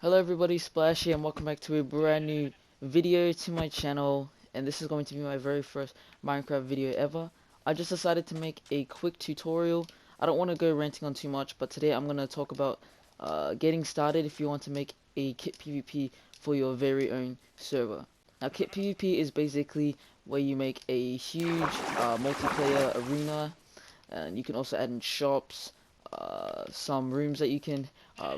Hello everybody, Splash here and welcome back to a brand new video to my channel, and this is going to be my very first Minecraft video ever. I just decided to make a quick tutorial. I don't want to go ranting on too much, but today I'm going to talk about getting started if you want to make a KitPVP for your very own server. Now KitPVP is basically where you make a huge multiplayer arena, and you can also add in shops, some rooms that you can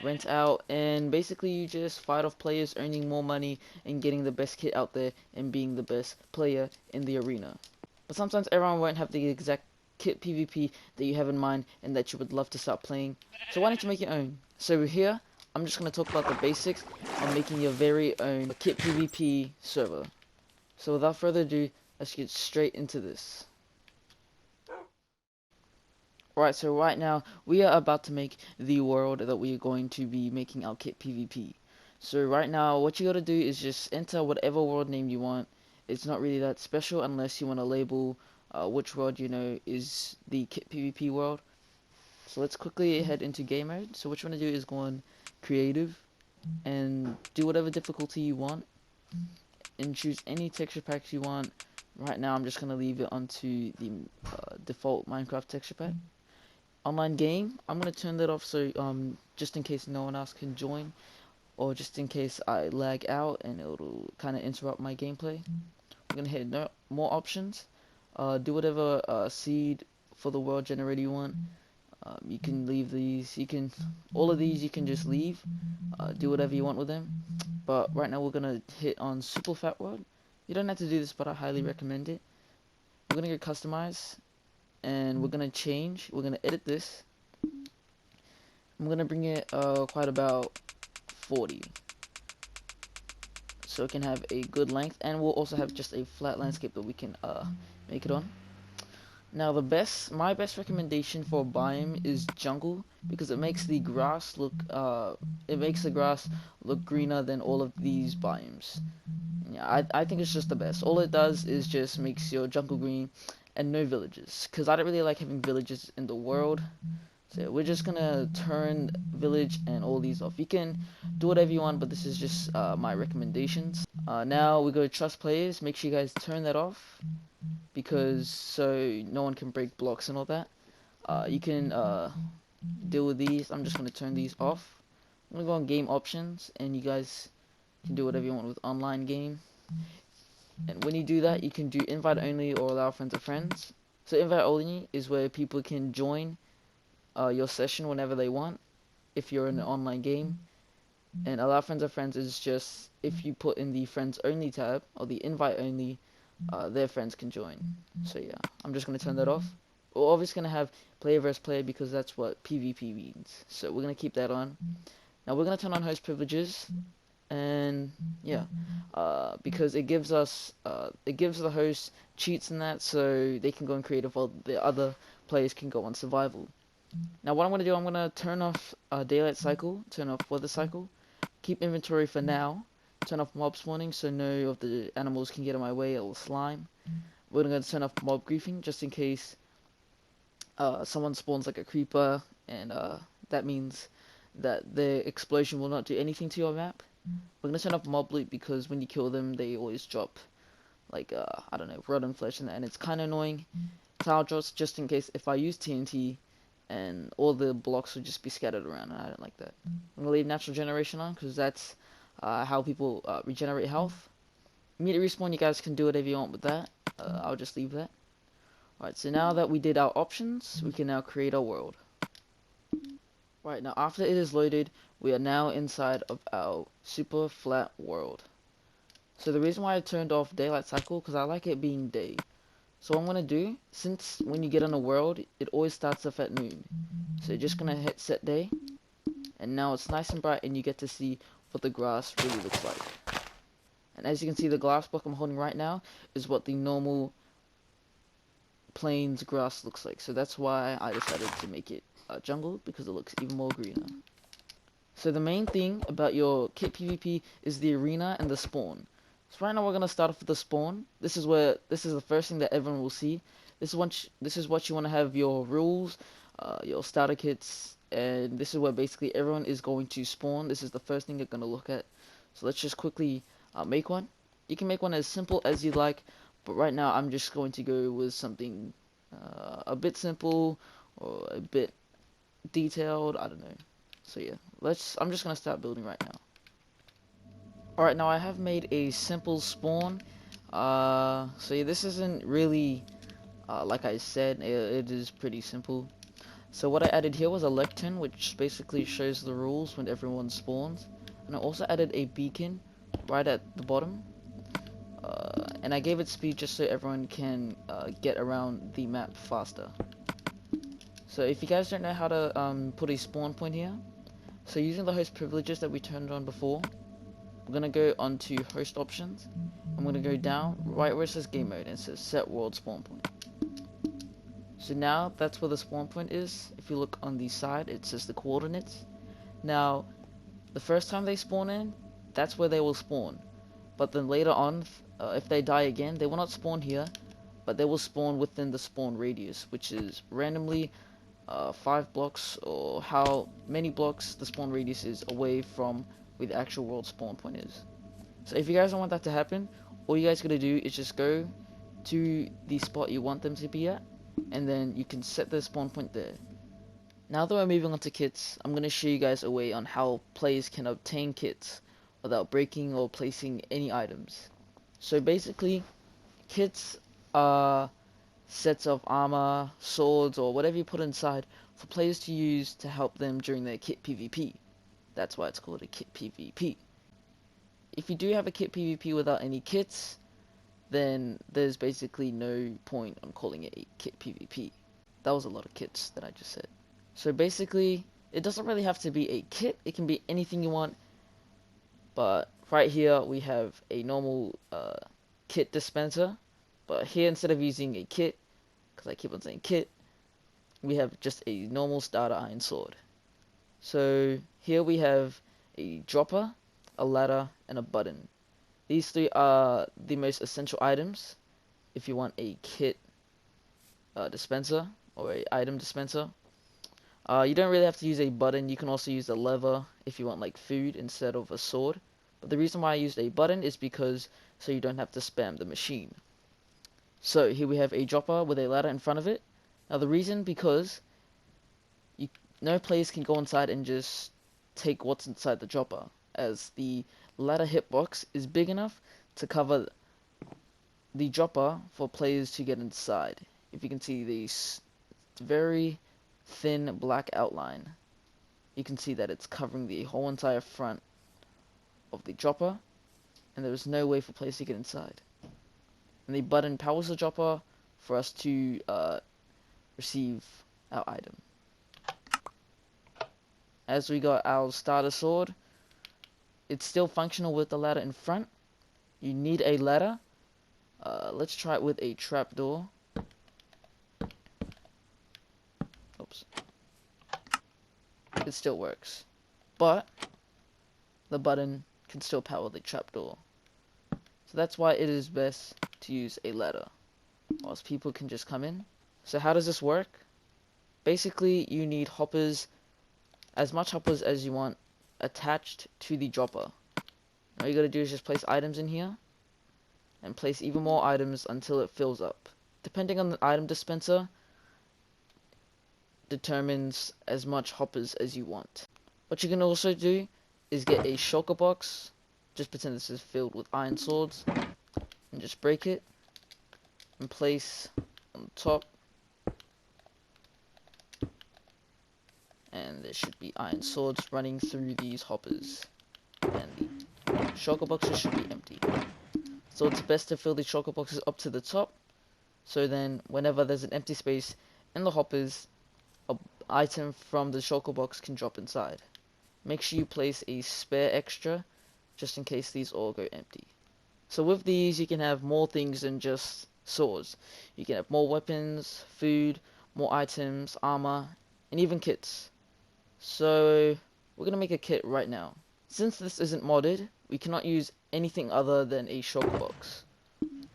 rent out, and basically you just fight off players, earning more money and getting the best kit out there and being the best player in the arena. But sometimes everyone won't have the exact kit PvP that you have in mind and that you would love to start playing, so why don't you make your own? So here I'm just going to talk about the basics on making your very own kit PvP server. So without further ado, let's get straight into this. Right, so right now we are about to make the world that we are going to be making our kit PvP. So right now what you gotta do is just enter whatever world name you want. It's not really that special unless you want to label which world you know is the kit PvP world. So let's quickly head into game mode. So what you want to do is go on creative and do whatever difficulty you want and choose any texture packs you want. Right now I'm just gonna leave it onto the default Minecraft texture pack. Online game, I'm gonna turn that off so just in case no one else can join, or just in case I lag out and it'll kind of interrupt my gameplay. We're gonna hit no more options. Do whatever seed for the world generator you want. You can leave these. All of these you can just leave. Do whatever you want with them. But right now we're gonna hit on super fat world. You don't have to do this, but I highly recommend it. We're gonna go customize, and we're gonna edit this. I'm gonna bring it quite about 40, so it can have a good length, and we'll also have just a flat landscape that we can make it on. Now my best recommendation for a biome is jungle, because it makes the grass look greener than all of these biomes. Yeah, I think it's just the best. All it does is just makes your jungle green, and no villages, because I don't really like having villages in the world. So we're just gonna turn village and all these off. You can do whatever you want, but this is just my recommendations. Now we go to trust players. Make sure you guys turn that off, because so no one can break blocks and all that. You can deal with these. I'm just gonna turn these off. I'm gonna go on game options, and you guys can do whatever you want with online game. And when you do that, you can do invite only or allow friends of friends. So invite only is where people can join your session whenever they want if you're in an online game, and allow friends of friends is just if you put in the friends only tab or the invite only, their friends can join. So yeah, I'm just going to turn that off. We're obviously going to have player versus player because that's what PvP means, so we're going to keep that on. Now we're going to turn on host privileges, and yeah, because it gives the host cheats in that, so they can go in creative while the other players can go on survival. Now what I'm going to do, I'm going to turn off daylight cycle, turn off weather cycle, keep inventory for now, turn off mob spawning so no of the animals can get in my way or slime. We're going to turn off mob griefing just in case someone spawns like a creeper, and that means that the explosion will not do anything to your map. We're going to turn off mob loot because when you kill them they always drop like I don't know, rotten flesh, and it's kind of annoying. Tile drops just in case if I use TNT and all the blocks would just be scattered around, and I don't like that. I'm going to leave natural generation on because that's how people regenerate health. Immediate respawn, you guys can do whatever you want with that. I'll just leave that. Alright, so now that we did our options, we can now create our world. Right, now after it is loaded, we are now inside of our super flat world. So the reason why I turned off daylight cycle, because I like it being day. So what I'm going to do, since when you get on a world, it always starts off at noon. So you're just going to hit set day, and now it's nice and bright and you get to see what the grass really looks like. And as you can see, the glass block I'm holding right now is what the normal plains grass looks like. So that's why I decided to make it jungle, because it looks even more greener. So the main thing about your kit PvP is the arena and the spawn. So right now we're gonna start off with the spawn. This is the first thing that everyone will see. This is what you want to have your rules, your starter kits, and this is where basically everyone is going to spawn. This is the first thing you're going to look at. So let's just quickly make one. You can make one as simple as you like, but right now I'm just going to go with something a bit simple or a bit detailed. I don't know. So yeah, I'm just going to start building right now. Alright, now I have made a simple spawn. So yeah, this isn't really like I said, it is pretty simple. So what I added here was a lectern, which basically shows the rules when everyone spawns. And I also added a beacon right at the bottom. And I gave it speed just so everyone can get around the map faster. So if you guys don't know how to put a spawn point here, so using the host privileges that we turned on before, we're going to go onto host options. I'm going to go down right where it says game mode and it says set world spawn point. So now that's where the spawn point is. If you look on the side, it says the coordinates. Now, the first time they spawn in, that's where they will spawn. But then later on, if they die again, they will not spawn here, but they will spawn within the spawn radius, which is randomly 5 blocks, or how many blocks the spawn radius is away from where the actual world spawn point is. So if you guys don't want that to happen, all you guys gotta do is just go to the spot you want them to be at, and then you can set the spawn point there. Now that we're moving on to kits, I'm going to show you guys a way on how players can obtain kits without breaking or placing any items. So basically, kits are sets of armor, swords, or whatever you put inside for players to use to help them during their KitPVP. That's why it's called a KitPVP. If you do have a KitPVP without any kits, then there's basically no point on calling it a KitPVP. That was a lot of kits that I just said. So basically, it doesn't really have to be a kit. It can be anything you want. But right here, we have a normal kit dispenser. But here, instead of using a kit, because I keep on saying kit, we have just a normal starter iron sword. So here we have a dropper, a ladder, and a button. These 3 are the most essential items if you want a kit dispenser or a item dispenser. You don't really have to use a button. You can also use a lever if you want like food instead of a sword. But the reason why I used a button is because so you don't have to spam the machine. So here we have a dropper with a ladder in front of it. Now the reason because no players can go inside and just take what's inside the dropper, as the ladder hitbox is big enough to cover the dropper for players to get inside. If you can see this very thin black outline, you can see that it's covering the whole entire front of the dropper, and there is no way for players to get inside. And the button powers the dropper for us to receive our item. As we got our starter sword, it's still functional with the ladder in front. You need a ladder. Let's try it with a trapdoor. Oops. It still works. But the button can still power the trapdoor. So that's why it is best to use a ladder, or else people can just come in. So how does this work? Basically, you need hoppers, as much hoppers as you want, attached to the dropper. All you gotta do is just place items in here, and place even more items until it fills up. Depending on the item dispenser, determines as much hoppers as you want. What you can also do is get a shulker box. Just pretend this is filled with iron swords, and just break it and place on the top. And there should be iron swords running through these hoppers, and the shulker boxes should be empty. So it's best to fill the shulker boxes up to the top, so then whenever there's an empty space in the hoppers, an item from the shulker box can drop inside. Make sure you place a spare extra just in case these all go empty. So with these, you can have more things than just swords. You can have more weapons, food, more items, armor, and even kits. So we're going to make a kit right now. Since this isn't modded, we cannot use anything other than a shulker box.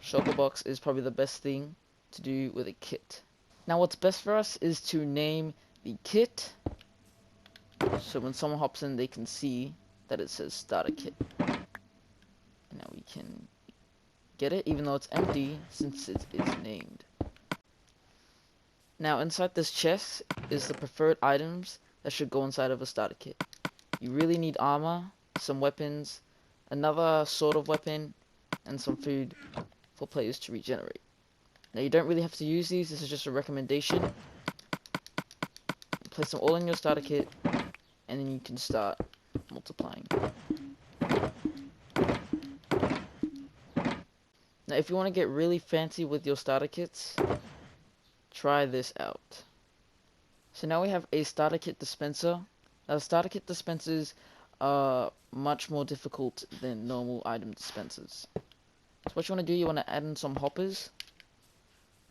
Shulker box is probably the best thing to do with a kit. Now what's best for us is to name the kit So when someone hops in, they can see that it says starter kit. And now we can get it, even though it's empty, since it is named. Now inside this chest is the preferred items that should go inside of a starter kit. You really need armor, some weapons, another sort of weapon, and some food for players to regenerate. Now you don't really have to use these, this is just a recommendation. Place them all in your starter kit, and then you can start multiplying. Now if you want to get really fancy with your starter kits, try this out. So now we have a starter kit dispenser. Now starter kit dispensers are much more difficult than normal item dispensers. So what you want to do, you want to add in some hoppers,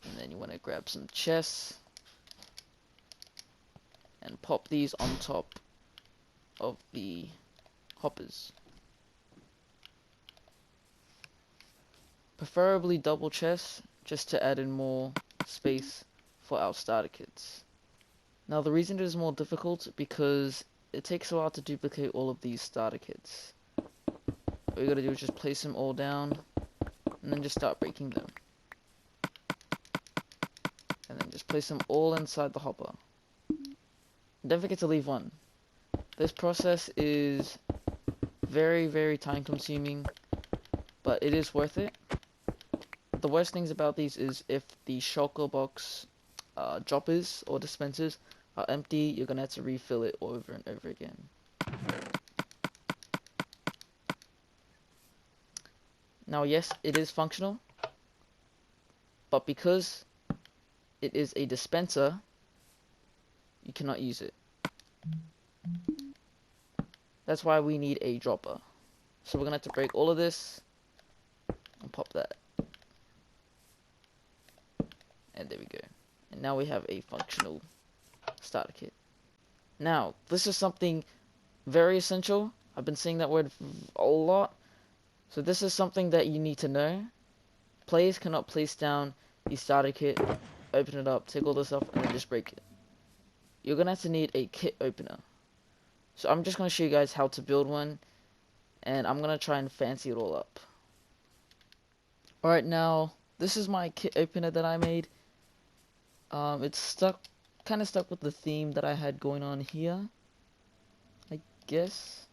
and then you want to grab some chests and pop these on top of the hoppers. Preferably double chests, just to add in more space for our starter kits. Now the reason it is more difficult because it takes a while to duplicate all of these starter kits. What you gotta do is just place them all down and then just start breaking them. And then just place them all inside the hopper. Don't forget to leave one. This process is very, very time consuming, but it is worth it. The worst things about these is if the shulker box droppers or dispensers are empty, you're gonna have to refill it over and over again. Now yes, it is functional, but because it is a dispenser, you cannot use it. That's why we need a dropper. So we're gonna have to break all of this and pop that. And there we go. And now we have a functional starter kit. Now, this is something very essential. I've been saying that word a lot. So this is something that you need to know. Players cannot place down the starter kit, open it up, take all this off, and then just break it. You're gonna have to need a kit opener. So I'm just gonna show you guys how to build one, and I'm gonna try and fancy it all up. Alright, now this is my kit opener that I made. It's kind of stuck with the theme that I had going on here, I guess.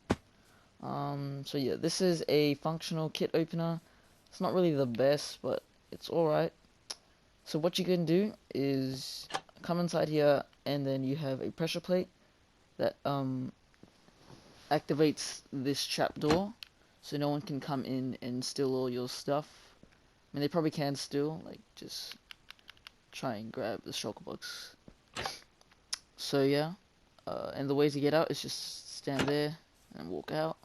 So yeah, this is a functional kit opener. It's not really the best, but it's alright. So what you can do is come inside here, and then you have a pressure plate that activates this trapdoor, so no one can come in and steal all your stuff. I mean, they probably can steal, like, just try and grab the shulker box. So yeah, and the way to get out is just stand there and walk out.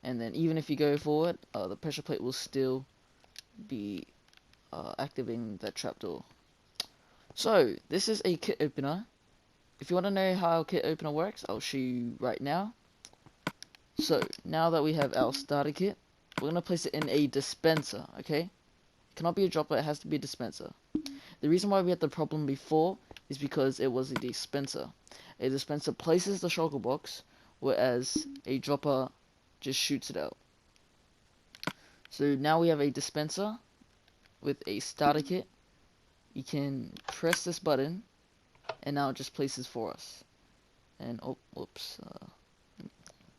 And then even if you go forward, the pressure plate will still be activating that trapdoor. So this is a kit opener. If you want to know how a kit opener works, I'll show you right now. So now that we have our starter kit, we're going to place it in a dispenser, okay? It cannot be a dropper, it has to be a dispenser. The reason why we had the problem before is because it was a dispenser. A dispenser places the shulker box, whereas a dropper just shoots it out. So now we have a dispenser with a starter kit. You can press this button, and now it just places for us. And oh, whoops.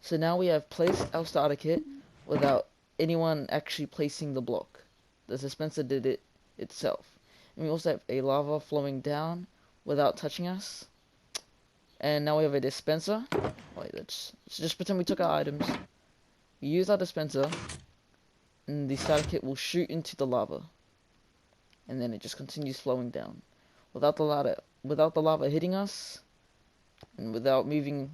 So now we have placed our starter kit without anyone actually placing the block. The dispenser did it itself. And we also have a lava flowing down without touching us. And now we have a dispenser. Wait, let's just pretend we took our items. We use our dispenser, and the starter kit will shoot into the lava. And then it just continues flowing down. Without the lava hitting us, and without moving,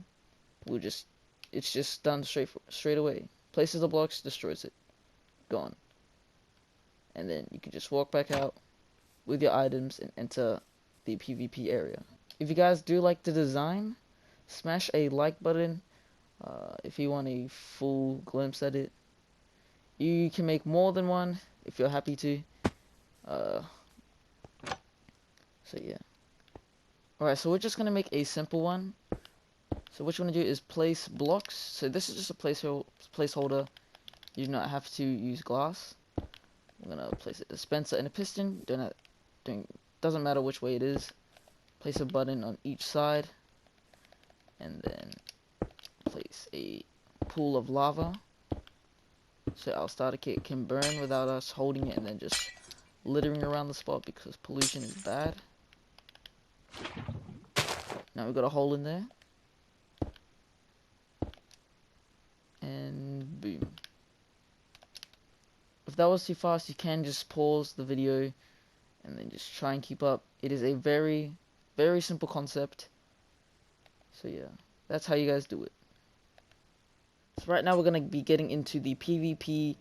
it's just done straight away. Places the blocks, destroys it. Gone. And then you can just walk back out with your items and enter the PvP area. If you guys do like the design, smash a like button if you want a full glimpse at it. You can make more than one if you're happy to. So yeah. Alright, so we're just gonna make a simple one. So what you want to do is place blocks. So this is just a placeholder. You do not have to use glass. I'm gonna place a dispenser and a piston. Doesn't matter which way it is. Place a button on each side, and then place a pool of lava. So our starter kit can burn without us holding it and then just littering around the spot because pollution is bad. Now we've got a hole in there. And boom. If that was too fast, you can just pause the video and then just try and keep up. It is a very, very simple concept. So yeah, that's how you guys do it. So right now we're going to be getting into the PvP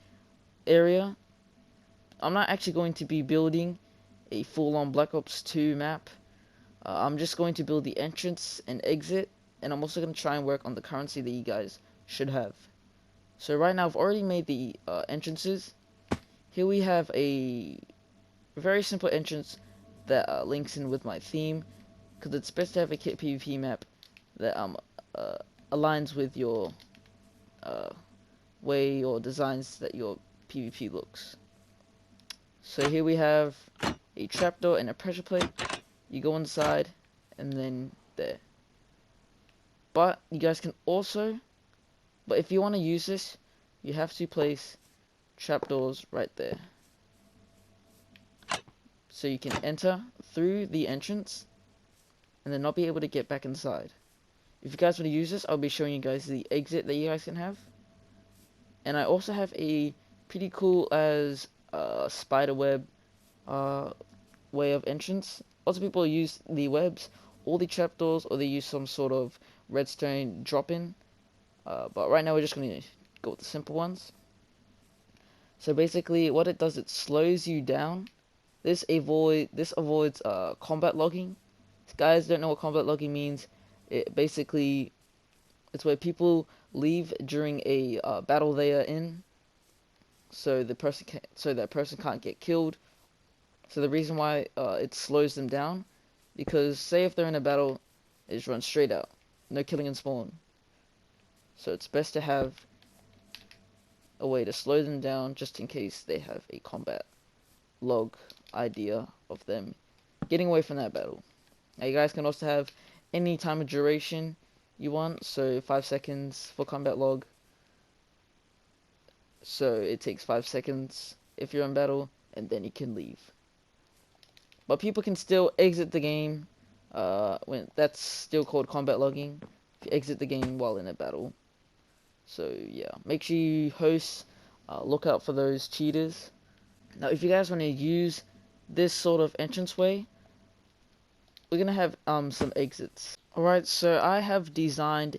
area. I'm not actually going to be building a full-on Black Ops 2 map. I'm just going to build the entrance and exit, and I'm also going to try and work on the currency that you guys should have. So right now I've already made the entrances. Here we have a very simple entrance that links in with my theme, because it's best to have a KitPVP map that aligns with your way or designs that your PvP looks. So here we have a trapdoor and a pressure plate. You go inside and then there. But you guys can also, but if you want to use this, you have to place trapdoors right there. So you can enter through the entrance and then not be able to get back inside. If you guys want to use this, I'll be showing you guys the exit that you guys can have. And I also have a pretty cool as spider web way of entrance. Lots of people use the webs or the trapdoors, or they use some sort of redstone drop-in. But right now we're just going to go with the simple ones. So basically what it does, it slows you down. This avoids combat logging. If you guys don't know what combat logging means, it's where people leave during a battle they are in, so that person can't get killed. So the reason why it slows them down, because say if they're in a battle, they just run straight out, no killing and spawn. So it's best to have a way to slow them down just in case they have a combat log idea of them getting away from that battle. Now you guys can also have any time of duration you want, so 5 seconds for combat log. So it takes 5 seconds if you're in battle, and then you can leave. But people can still exit the game when that's still called combat logging. If you exit the game while in a battle. So yeah, make sure you host, look out for those cheaters. Now if you guys want to use this sort of entranceway, we're gonna have some exits. Alright, so I have designed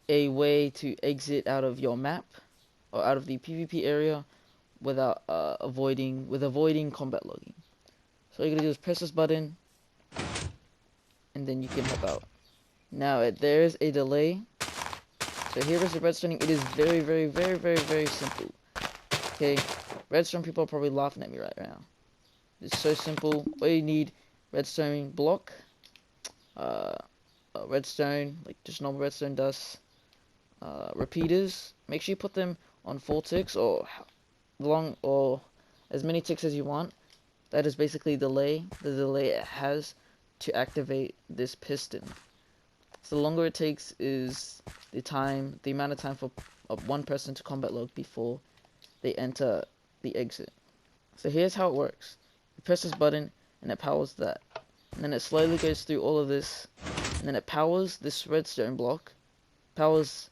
a way to exit out of your map or out of the PvP area without avoiding combat logging. So all you're gonna do is press this button, and then you can hop out. Now there's a delay. So here is the redstone. It is very, very, very, very, very simple. Okay, redstone people are probably laughing at me right now. It's so simple. All you need: redstone block, redstone, like just normal redstone dust, repeaters. Make sure you put them on 4 ticks or as many ticks as you want. That is basically the delay it has to activate this piston. So the longer it takes is the amount of time for one person to combat log before they enter the exit. So here's how it works. You press this button and it powers that. And then it slowly goes through all of this, and then it powers this redstone block, powers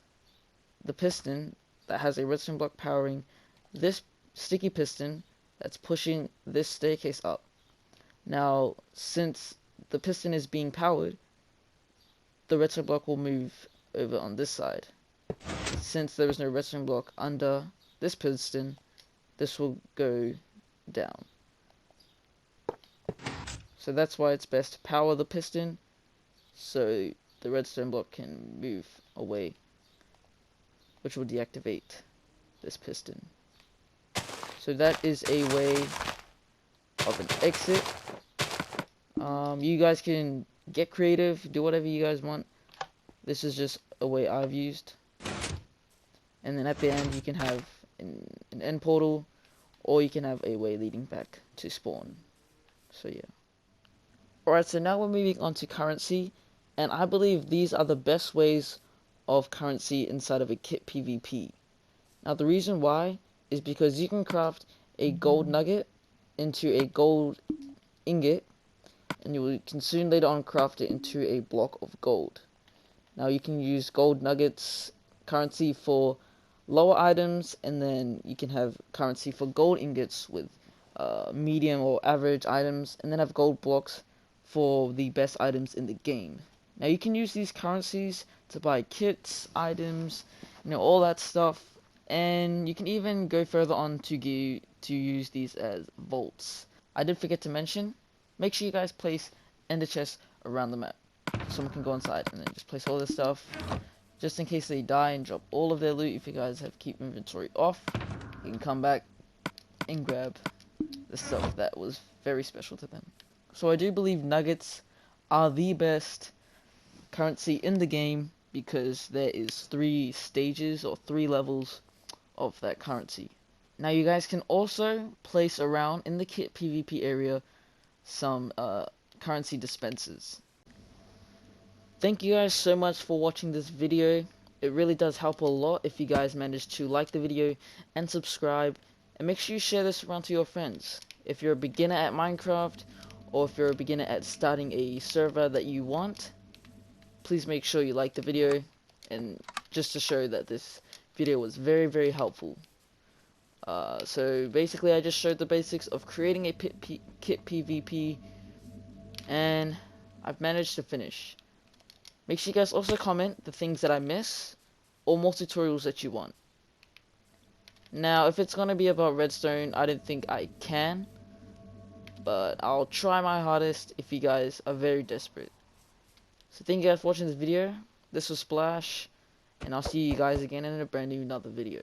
the piston that has a redstone block powering this sticky piston that's pushing this staircase up. Now, since the piston is being powered, the redstone block will move over on this side. Since there is no redstone block under this piston, this will go down. So that's why it's best to power the piston so the redstone block can move away, which will deactivate this piston. So that is a way of an exit. You guys can get creative, do whatever you guys want. This is just a way I've used. And then at the end you can have an end portal, or you can have a way leading back to spawn. So yeah. Alright, so now we're moving on to currency, and I believe these are the best ways of currency inside of a KitPVP. Now the reason why is because you can craft a gold nugget into a gold ingot, and you can soon later on craft it into a block of gold. Now you can use gold nuggets currency for lower items, and then you can have currency for gold ingots with medium or average items, and then have gold blocks for the best items in the game. Now you can use these currencies to buy kits, items, all that stuff, and you can even go further on to use these as vaults. I did forget to mention, make sure you guys place ender chests around the map. Someone can go inside and then just place all this stuff, just in case they die and drop all of their loot. If you guys have keep inventory off, you can come back and grab the stuff that was very special to them. So I do believe nuggets are the best currency in the game, because there is 3 stages or 3 levels of that currency. Now you guys can also place around in the KitPVP area some currency dispensers. Thank you guys so much for watching this video. It really does help a lot if you guys manage to like the video and subscribe, and make sure you share this around to your friends. If you're a beginner at Minecraft, or if you're a beginner at starting a server that you want, please make sure you like the video, and just to show that this video was very, very helpful. So basically I just showed the basics of creating a KitPVP, and I've managed to finish. Make sure you guys also comment the things that I miss, or more tutorials that you want. Now, if it's gonna be about redstone, I don't think I can, but I'll try my hardest if you guys are very desperate. So thank you guys for watching this video. This was Splash, and I'll see you guys again in a brand new another video.